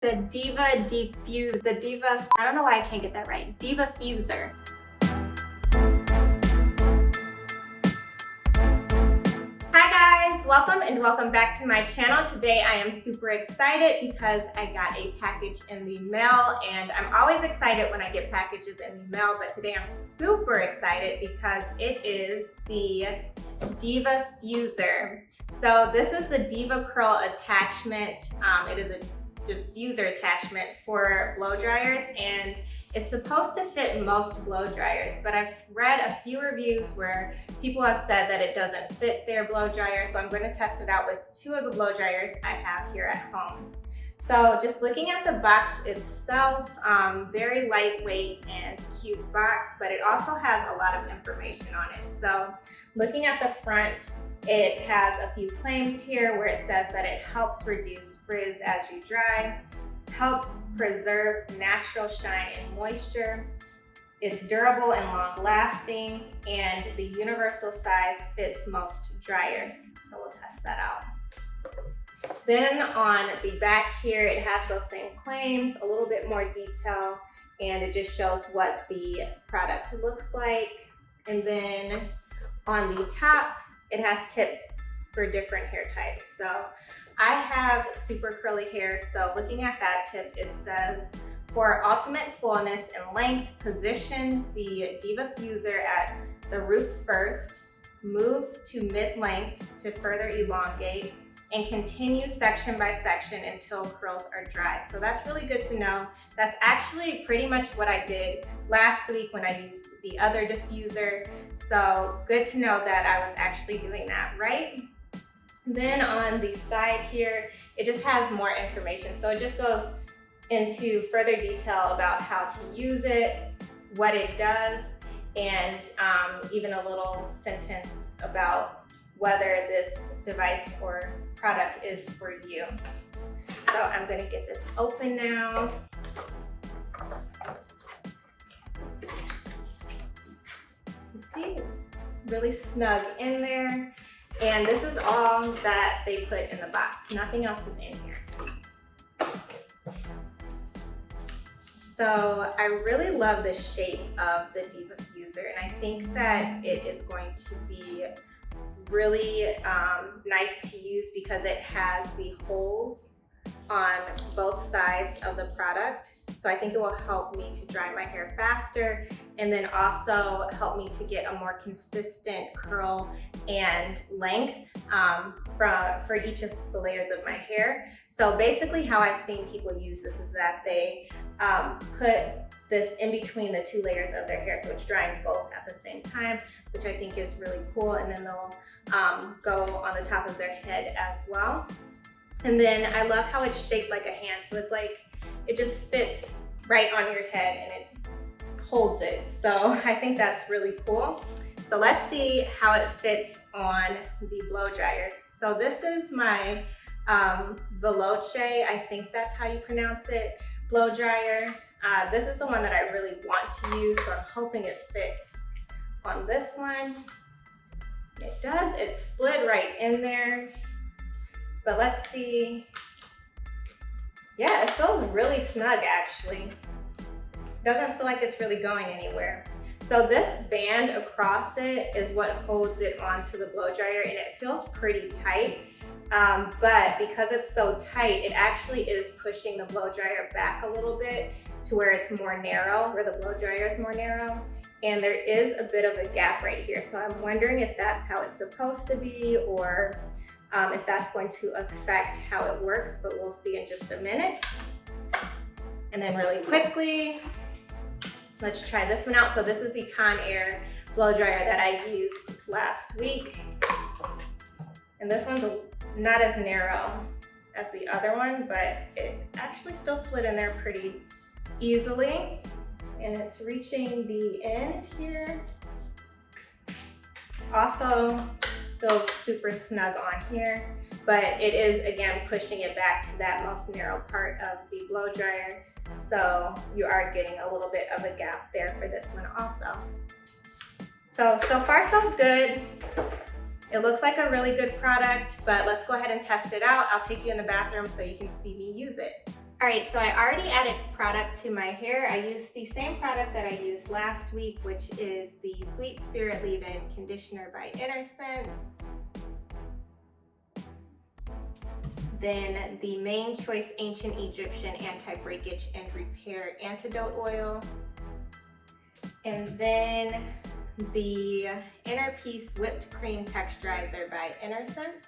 The I don't know why I can't get that right. DevaFuser. Hi guys, welcome and welcome back to my channel. Today I am super excited because I got a package in the mail, and I'm always excited when I get packages in the mail, but today I'm super excited because it is the DevaFuser. So this is the DevaCurl attachment. It is a diffuser attachment for blow dryers, and it's supposed to fit most blow dryers, but I've read a few reviews where people have said that it doesn't fit their blow dryer, so I'm going to test it out with two of the blow dryers I have here at home. So just looking at the box itself, very lightweight and cute box, but it also has a lot of information on it. So looking at the front, it has a few claims here where it says that it helps reduce frizz as you dry, helps preserve natural shine and moisture, it's durable and long-lasting, and the universal size fits most dryers. So we'll test that out. Then on the back here, it has those same claims, a little bit more detail, and it just shows what the product looks like. And then on the top, it has tips for different hair types. So I have super curly hair, so looking at that tip, it says, for ultimate fullness and length, position the DevaFuser at the roots first, move to mid-lengths to further elongate, and continue section by section until curls are dry. So that's really good to know. That's actually pretty much what I did last week when I used the other diffuser. So good to know that I was actually doing that right. Then on the side here, it just has more information. So it just goes into further detail about how to use it, what it does, and even a little sentence about whether this device or product is for you. So I'm gonna get this open now. You see, it's really snug in there. And this is all that they put in the box. Nothing else is in here. So I really love the shape of the DevaFuser, and I think that it is going to be really nice to use because it has the holes on both sides of the product. So I think it will help me to dry my hair faster, and then also help me to get a more consistent curl and length for each of the layers of my hair. So basically how I've seen people use this is that they put this in between the two layers of their hair, so it's drying both at the same time, which I think is really cool. And then they'll go on the top of their head as well. And then I love how it's shaped like a hand, so it's like it just fits right on your head and it holds it. So I think that's really cool. So let's see how it fits on the blow dryers. So this is my Veloce, I think that's how you pronounce it, blow dryer. This is the one that I really want to use, so I'm hoping it fits on this one. It does, it slid right in there. But let's see. Yeah, it feels really snug actually. Doesn't feel like it's really going anywhere. So this band across it is what holds it onto the blow dryer, and it feels pretty tight. But because it's so tight, it actually is pushing the blow dryer back a little bit to where it's more narrow, where the blow dryer is more narrow. And there is a bit of a gap right here. So I'm wondering if that's how it's supposed to be, or if that's going to affect how it works, but we'll see in just a minute. And then really quickly, let's try this one out. So this is the Conair blow dryer that I used last week. And this one's not as narrow as the other one, but it actually still slid in there pretty easily. And it's reaching the end here. Also feels super snug on here, but it is again pushing it back to that most narrow part of the blow dryer. So you are getting a little bit of a gap there for this one also. So far so good. It looks like a really good product, but let's go ahead and test it out. I'll take you in the bathroom so you can see me use it. All right, so I already added product to my hair. I used the same product that I used last week, which is the Sweet Spirit Leave-In Conditioner by Sense. Then the Main Choice Ancient Egyptian Anti-Breakage and Repair Antidote Oil. And then the Inner Peace Whipped Cream Texturizer by Sense.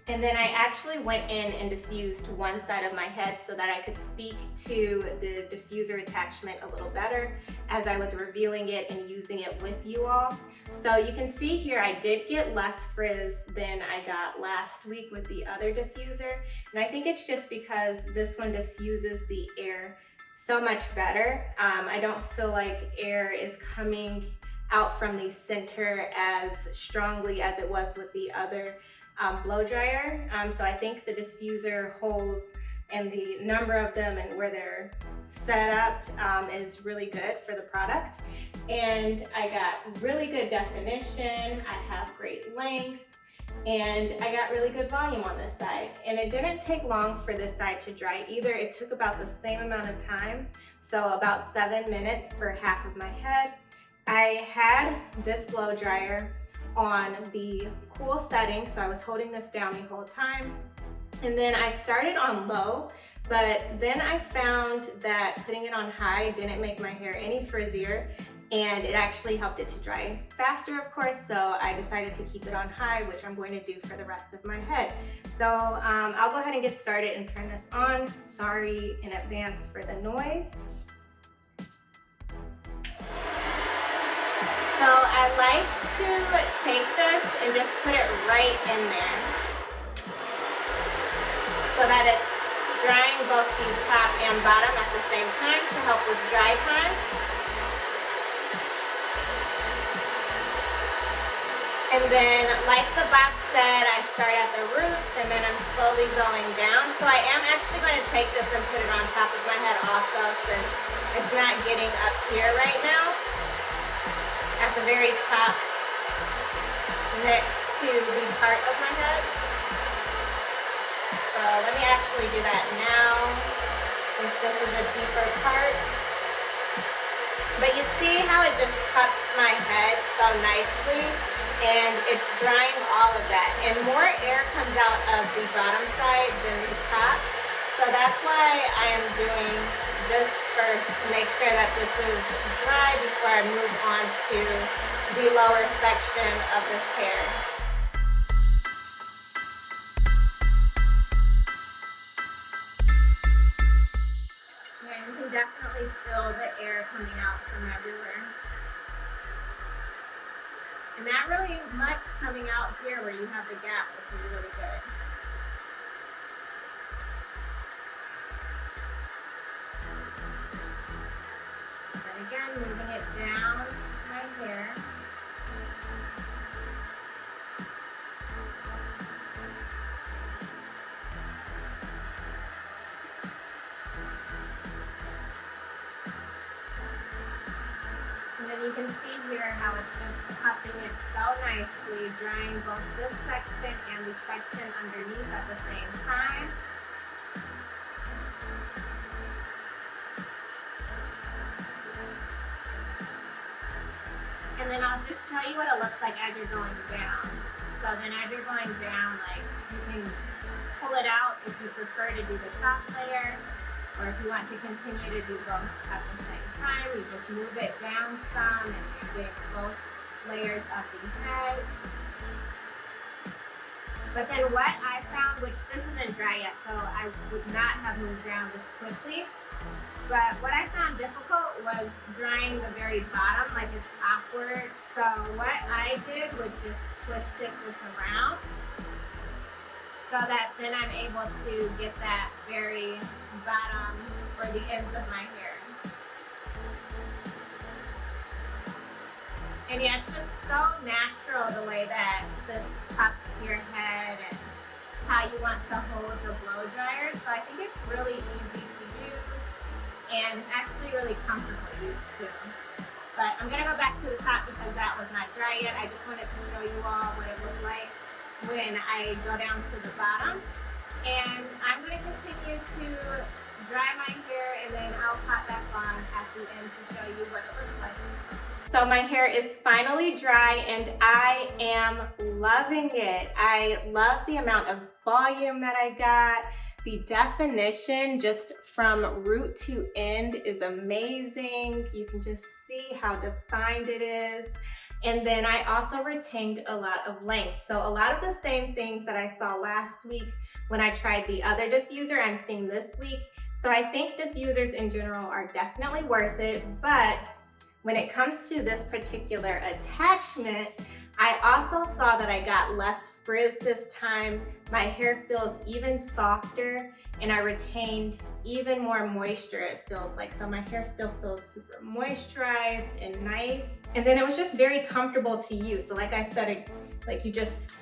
And then I actually went in and diffused one side of my head so that I could speak to the diffuser attachment a little better as I was reviewing it and using it with you all. So you can see here I did get less frizz than I got last week with the other diffuser. And I think it's just because this one diffuses the air so much better. I don't feel like air is coming out from the center as strongly as it was with the other blow dryer. So I think the diffuser holes and the number of them and where they're set up is really good for the product. And I got really good definition, I have great length, and I got really good volume on this side. And it didn't take long for this side to dry either. It took about the same amount of time, so about 7 minutes for half of my head. I had this blow dryer on the cool setting, so I was holding this down the whole time. And then I started on low, but then I found that putting it on high didn't make my hair any frizzier, and it actually helped it to dry faster, of course, so I decided to keep it on high, which I'm going to do for the rest of my head. So I'll go ahead and get started and turn this on. Sorry in advance for the noise. So I like to take this and just put it right in there so that it's drying both the top and bottom at the same time to help with dry time. And then, like the box said, I start at the roots and then I'm slowly going down. So I am actually going to take this and put it on top of my head also, since it's not getting up here right now, at the very top next to the part of my head. So let me actually do that now, since this is a deeper part. But you see how it just cups my head so nicely, and it's drying all of that. And more air comes out of the bottom side than the top. So that's why I am doing this first to make sure that this is dry before I move on to the lower section of this hair. Yeah, you can definitely feel the air coming out from everywhere. And not really much coming out here where you have the gap, which is really good. And again, moving it down my hair. And then you can see here how it's just cupping it so nicely, drying both this section and the section underneath at the same time. And then I'll just show you what it looks like as you're going down. So then as you're going down, like, you can pull it out if you prefer to do the top layer, or if you want to continue to do both at the same time, you just move it down some and you get both layers of the head. But then what I found, which this isn't dry yet, so I would not have moved down this quickly, but what I found difficult was drying the very bottom, like it's awkward. So what I did was just twist it this around so that then I'm able to get that very bottom or the ends of my hair. And yeah, it's just so natural the way that this cups your head and how you want to hold the blow dryer. So I think it's really easy to use and it's actually really comfortable to use too. But I'm gonna go back to the top because that was not dry yet. I just wanted to show you all what it looked like when I go down to the bottom. And I'm going to continue to dry my hair, and then I'll pop back on at the end to show you what it looks like. So my hair is finally dry and I am loving it. I love the amount of volume that I got. The definition just from root to end is amazing. You can just see how defined it is. And then I also retained a lot of length. So a lot of the same things that I saw last week when I tried the other diffuser, I'm seeing this week. So I think diffusers in general are definitely worth it, but when it comes to this particular attachment, I also saw that I got less frizz this time. My hair feels even softer and I retained even more moisture, it feels like. So my hair still feels super moisturized and nice. And then it was just very comfortable to use. So like I said, like you just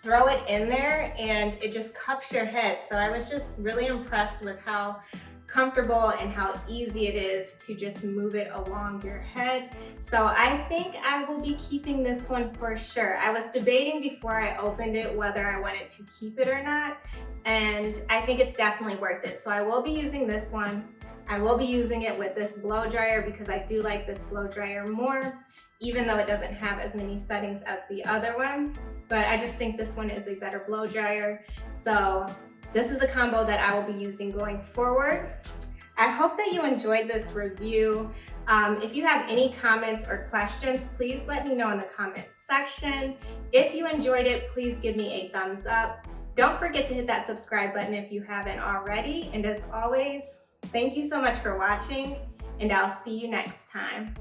throw it in there and it just cups your head. So I was just really impressed with how comfortable and how easy it is to just move it along your head. So I think I will be keeping this one for sure. I was debating before I opened it whether I wanted to keep it or not, and I think it's definitely worth it. So I will be using this one. I will be using it with this blow dryer because I do like this blow dryer more, even though it doesn't have as many settings as the other one. But I just think this one is a better blow dryer. So this is the combo that I will be using going forward. I hope that you enjoyed this review. If you have any comments or questions, please let me know in the comments section. If you enjoyed it, please give me a thumbs up. Don't forget to hit that subscribe button if you haven't already. And as always, thank you so much for watching, and I'll see you next time.